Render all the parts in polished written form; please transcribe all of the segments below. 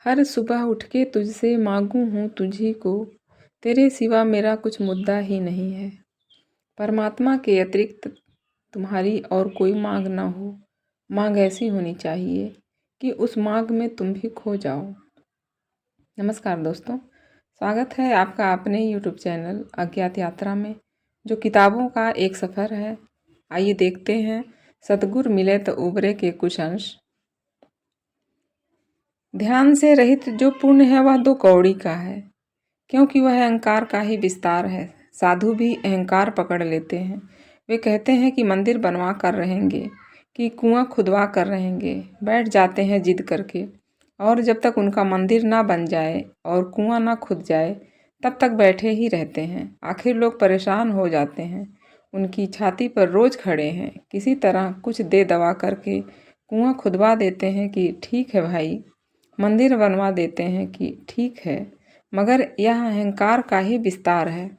हर सुबह उठ के तुझसे मांगू हूँ तुझी को, तेरे सिवा मेरा कुछ मुद्दा ही नहीं है। परमात्मा के अतिरिक्त तुम्हारी और कोई मांग ना हो। मांग ऐसी होनी चाहिए कि उस मांग में तुम भी खो जाओ। नमस्कार दोस्तों, स्वागत है आपका अपने YouTube चैनल अज्ञात यात्रा में, जो किताबों का एक सफ़र है। आइए देखते हैं सतगुर मिले तो उबरे के कुछ अंश। ध्यान से रहित जो पुण्य है वह 2 कौड़ी का है, क्योंकि वह अहंकार का ही विस्तार है। साधु भी अहंकार पकड़ लेते हैं। वे कहते हैं कि मंदिर बनवा कर रहेंगे, कि कुआं खुदवा कर रहेंगे। बैठ जाते हैं जिद करके, और जब तक उनका मंदिर ना बन जाए और कुआं ना खुद जाए तब तक बैठे ही रहते हैं। आखिर लोग परेशान हो जाते हैं। उनकी छाती पर रोज़ खड़े हैं, किसी तरह कुछ दे दवा करके कुआं खुदवा देते हैं कि ठीक है भाई, मंदिर बनवा देते हैं कि ठीक है, मगर यह अहंकार का ही विस्तार है।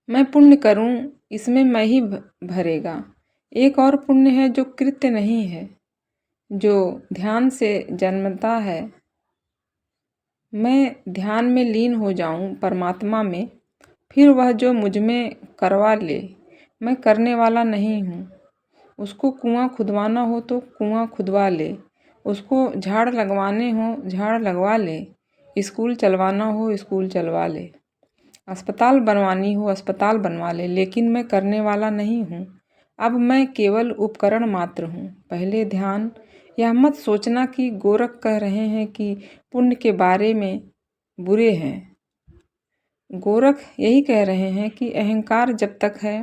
मैं पुण्य करूं, इसमें मैं ही भरेगा। एक और पुण्य है जो कृत्य नहीं है, जो ध्यान से जन्मता है। मैं ध्यान में लीन हो जाऊं परमात्मा में, फिर वह जो मुझ में करवा ले। मैं करने वाला नहीं हूँ। उसको कुआं खुदवाना हो तो कुआं खुदवा ले, उसको झाड़ लगवाने हो झाड़ लगवा ले, स्कूल चलवाना हो स्कूल चलवा ले, अस्पताल बनवानी हो अस्पताल बनवा ले। लेकिन मैं करने वाला नहीं हूँ। अब मैं केवल उपकरण मात्र हूँ। पहले ध्यान। यह मत सोचना कि गोरख कह रहे हैं कि पुण्य के बारे में बुरे हैं। गोरख यही कह रहे हैं कि अहंकार जब तक है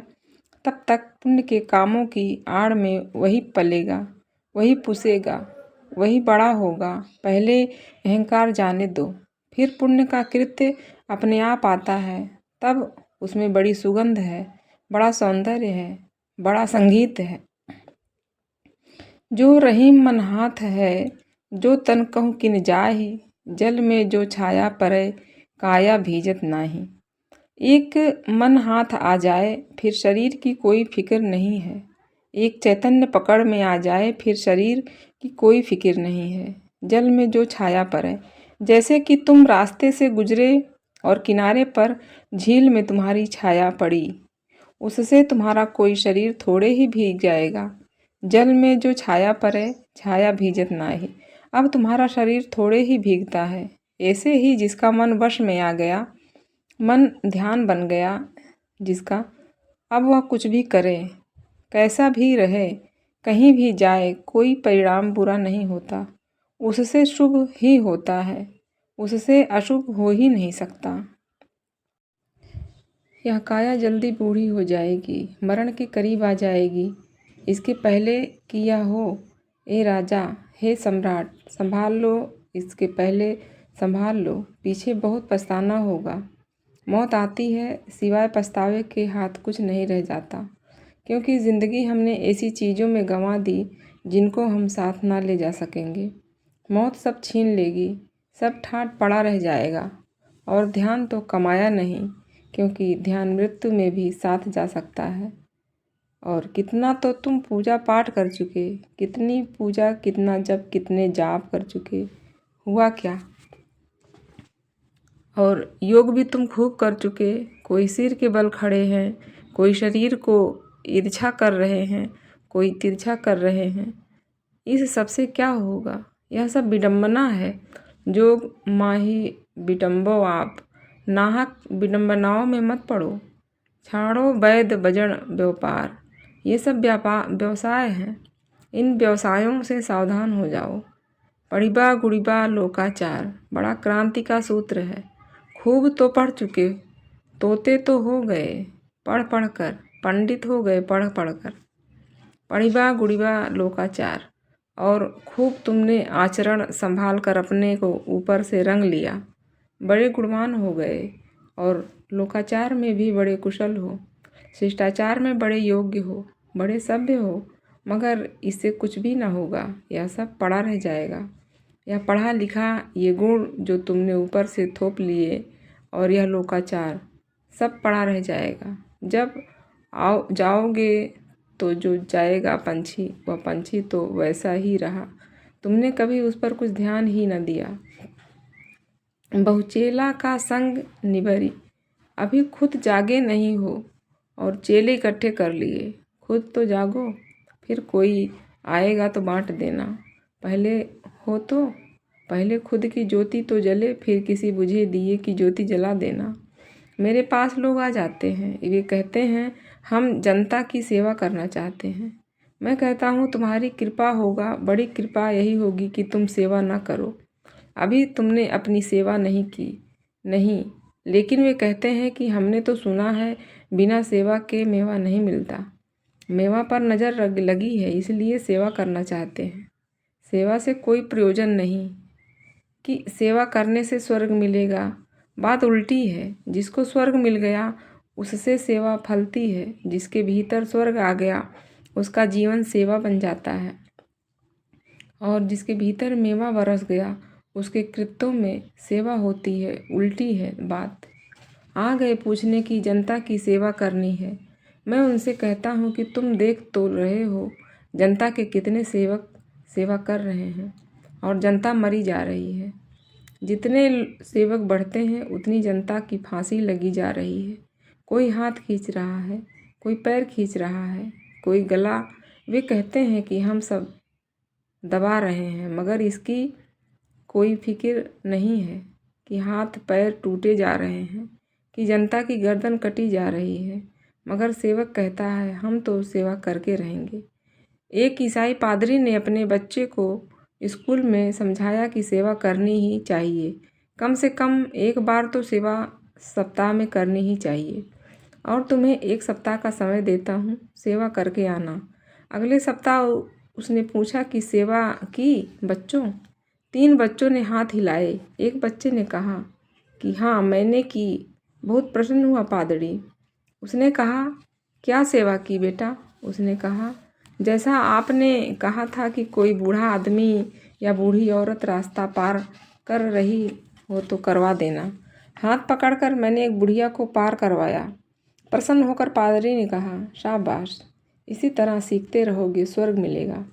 तब तक पुण्य के कामों की आड़ में वही पलेगा, वही पुसेगा, वही बड़ा होगा। पहले अहंकार जाने दो, फिर पुण्य का कृत्य अपने आप आता है। तब उसमें बड़ी सुगंध है, बड़ा सौंदर्य है, बड़ा संगीत है। जो रहीम मन हाथ है, जो तन कहूँ किन जाहि, जल में जो छाया परे, काया भीजत नाही। एक मन हाथ आ जाए फिर शरीर की कोई फिक्र नहीं है। एक चैतन्य पकड़ में आ जाए फिर शरीर की कोई फिक्र नहीं है। जल में जो छाया पड़े, जैसे कि तुम रास्ते से गुजरे और किनारे पर झील में तुम्हारी छाया पड़ी, उससे तुम्हारा कोई शरीर थोड़े ही भीग जाएगा। जल में जो छाया पड़े, छाया भीजत नाही। अब तुम्हारा शरीर थोड़े ही भीगता है। ऐसे ही जिसका मन वश में आ गया, मन ध्यान बन गया जिसका, अब वह कुछ भी करे, कैसा भी रहे, कहीं भी जाए, कोई परिणाम बुरा नहीं होता। उससे शुभ ही होता है, उससे अशुभ हो ही नहीं सकता। यह काया जल्दी बूढ़ी हो जाएगी, मरण के करीब आ जाएगी। इसके पहले कि यह हो, ए राजा, हे सम्राट, संभाल लो। इसके पहले संभाल लो, पीछे बहुत पछताना होगा। मौत आती है, सिवाय पछतावे के हाथ कुछ नहीं रह जाता, क्योंकि ज़िंदगी हमने ऐसी चीज़ों में गंवा दी जिनको हम साथ ना ले जा सकेंगे। मौत सब छीन लेगी, सब ठाट पड़ा रह जाएगा। और ध्यान तो कमाया नहीं, क्योंकि ध्यान मृत्यु में भी साथ जा सकता है। और कितना तो तुम पूजा पाठ कर चुके, कितनी पूजा, कितना जप, कितने जाप कर चुके, हुआ क्या? और योग भी तुम खूब कर चुके। कोई सिर के बल खड़े हैं, कोई शरीर को ईर्ष्या कर रहे हैं, कोई तिरछा कर रहे हैं। इस सब से क्या होगा? यह सब विडंबना है। जोग माही विडंबो आप, नाहक विडंबनाओं में मत पड़ो। छाड़ो वैद बजण व्यापार, ये सब व्यवसाय हैं। इन व्यवसायों से सावधान हो जाओ। पढ़िबा गुड़िबा लोकाचार बड़ा क्रांति का सूत्र है। खूब तो पढ़ चुके, तोते तो हो गए पढ़ पढ़ कर, पंडित हो गए पढ़ पढ़ कर। पढ़िबा गुड़िबा लोकाचार, और खूब तुमने आचरण संभाल कर अपने को ऊपर से रंग लिया, बड़े गुणवान हो गए। और लोकाचार में भी बड़े कुशल हो, शिष्टाचार में बड़े योग्य हो, बड़े सभ्य हो। मगर इससे कुछ भी ना होगा, यह सब पड़ा रह जाएगा। यह पढ़ा लिखा, ये गुण जो तुमने ऊपर से थोप लिए, और यह लोकाचार सब पड़ा रह जाएगा। जब जाओगे तो जो जाएगा पंछी, वह पंछी तो वैसा ही रहा। तुमने कभी उस पर कुछ ध्यान ही न दिया। बहुचेला का संग निबरी, अभी खुद जागे नहीं हो और चेले इकट्ठे कर लिए। खुद तो जागो, फिर कोई आएगा तो बांट देना। पहले खुद की ज्योति तो जले, फिर किसी बुझे दिए की ज्योति जला देना। मेरे पास लोग आ जाते हैं, वे कहते हैं हम जनता की सेवा करना चाहते हैं। मैं कहता हूँ तुम्हारी कृपा होगा, बड़ी कृपा यही होगी कि तुम सेवा न करो। अभी तुमने अपनी सेवा नहीं की। नहीं, लेकिन वे कहते हैं कि हमने तो सुना है बिना सेवा के मेवा नहीं मिलता। मेवा पर नज़र लगी है, इसलिए सेवा करना चाहते हैं। सेवा से कोई प्रयोजन नहीं कि सेवा करने से स्वर्ग मिलेगा। बात उल्टी है। जिसको स्वर्ग मिल गया उससे सेवा फलती है। जिसके भीतर स्वर्ग आ गया उसका जीवन सेवा बन जाता है, और जिसके भीतर मेवा बरस गया उसके कृत्यों में सेवा होती है। उल्टी है बात। आ गए पूछने की जनता की सेवा करनी है। मैं उनसे कहता हूँ कि तुम देख तो रहे हो जनता के कितने सेवक सेवा कर रहे हैं और जनता मरी जा रही है। जितने सेवक बढ़ते हैं उतनी जनता की फांसी लगी जा रही है। कोई हाथ खींच रहा है, कोई पैर खींच रहा है, कोई गला। वे कहते हैं कि हम सब दबा रहे हैं, मगर इसकी कोई फिक्र नहीं है कि हाथ पैर टूटे जा रहे हैं, कि जनता की गर्दन कटी जा रही है। मगर सेवक कहता है हम तो सेवा करके रहेंगे। एक ईसाई पादरी ने अपने बच्चे को स्कूल में समझाया कि सेवा करनी ही चाहिए। कम से कम एक बार तो सेवा सप्ताह में करनी ही चाहिए, और तुम्हें 1 सप्ताह का समय देता हूँ, सेवा करके आना। अगले सप्ताह उसने पूछा कि सेवा की बच्चों? 3 बच्चों ने हाथ हिलाए। एक बच्चे ने कहा कि हाँ मैंने की। बहुत प्रसन्न हुआ पादरी। उसने कहा क्या सेवा की बेटा? उसने कहा जैसा आपने कहा था कि कोई बूढ़ा आदमी या बूढ़ी औरत रास्ता पार कर रही हो तो करवा देना। हाथ पकड़कर मैंने एक बुढ़िया को पार करवाया। प्रसन्न होकर पादरी ने कहा शाबाश, इसी तरह सीखते रहोगे, स्वर्ग मिलेगा।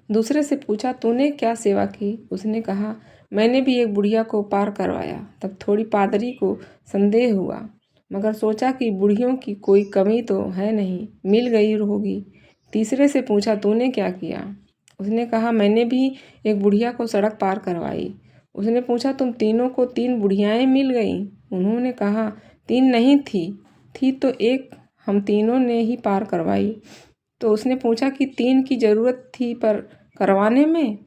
दूसरे से पूछा तूने क्या सेवा की? उसने कहा मैंने भी एक बुढ़िया को पार करवाया। तब थोड़ी पादरी को संदेह हुआ, मगर सोचा कि बुढ़ियों की कोई कमी तो है नहीं, मिल गई होगी। तीसरे से पूछा तूने क्या किया? उसने कहा मैंने भी एक बुढ़िया को सड़क पार करवाई। उसने पूछा तुम तीनों को 3 बुढ़ियाएँ मिल गईं? उन्होंने कहा 3 नहीं थी तो एक हम तीनों ने ही पार करवाई। तो उसने पूछा कि 3 की ज़रूरत थी पर करवाने में?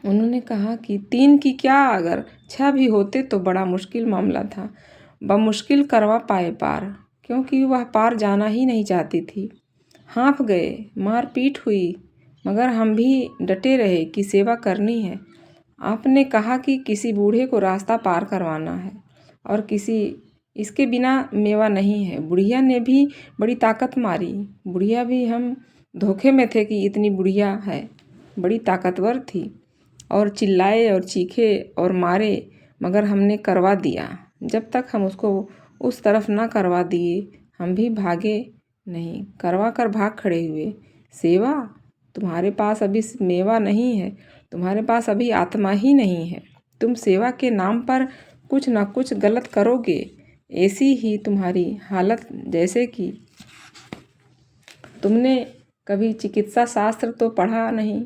उन्होंने कहा कि 3 की क्या, अगर 6 भी होते तो बड़ा मुश्किल मामला था। बमुश्किल करवा पाए पार, क्योंकि वह पार जाना ही नहीं चाहती थी। हाँफ गए, मारपीट हुई, मगर हम भी डटे रहे कि सेवा करनी है। आपने कहा कि किसी बूढ़े को रास्ता पार करवाना है और इसके बिना मेवा नहीं है। बुढ़िया ने भी बड़ी ताकत मारी। बुढ़िया भी हम धोखे में थे कि इतनी बुढ़िया है, बड़ी ताकतवर थी, और चिल्लाए और चीखे और मारे, मगर हमने करवा दिया। जब तक हम उसको उस तरफ ना करवा दिए हम भी भागे नहीं, करवा कर भाग खड़े हुए। सेवा? तुम्हारे पास अभी मेवा नहीं है, तुम्हारे पास अभी आत्मा ही नहीं है। तुम सेवा के नाम पर कुछ ना कुछ गलत करोगे। ऐसी ही तुम्हारी हालत जैसे कि तुमने कभी चिकित्सा शास्त्र तो पढ़ा नहीं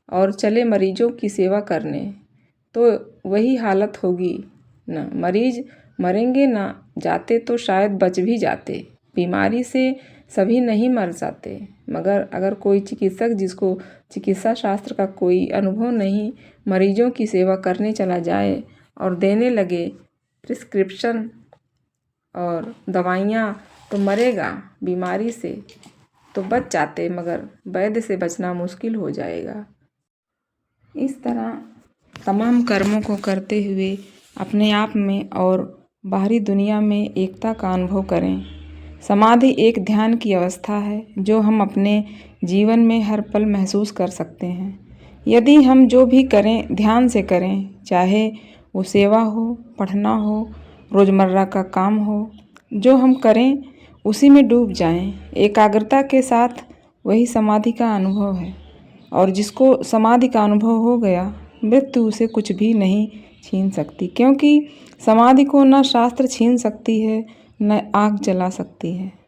और चले मरीजों की सेवा करने, तो वही हालत होगी ना। मरीज मरेंगे ना, जाते तो शायद बच भी जाते। बीमारी से सभी नहीं मर जाते, मगर अगर कोई चिकित्सक जिसको चिकित्सा शास्त्र का कोई अनुभव नहीं मरीजों की सेवा करने चला जाए और देने लगे प्रिस्क्रिप्शन और दवाइयाँ, तो मरेगा। बीमारी से तो बच जाते, मगर वैद्य से बचना मुश्किल हो जाएगा। इस तरह तमाम कर्मों को करते हुए अपने आप में और बाहरी दुनिया में एकता का अनुभव करें। समाधि एक ध्यान की अवस्था है जो हम अपने जीवन में हर पल महसूस कर सकते हैं। यदि हम जो भी करें ध्यान से करें, चाहे वो सेवा हो, पढ़ना हो, रोज़मर्रा का काम हो, जो हम करें उसी में डूब जाएं। एकाग्रता के साथ वही समाधि का अनुभव है। और जिसको समाधि का अनुभव हो गया, मृत्यु उसे कुछ भी नहीं छीन सकती, क्योंकि समाधि को न शास्त्र छीन सकती है न आग जला सकती है।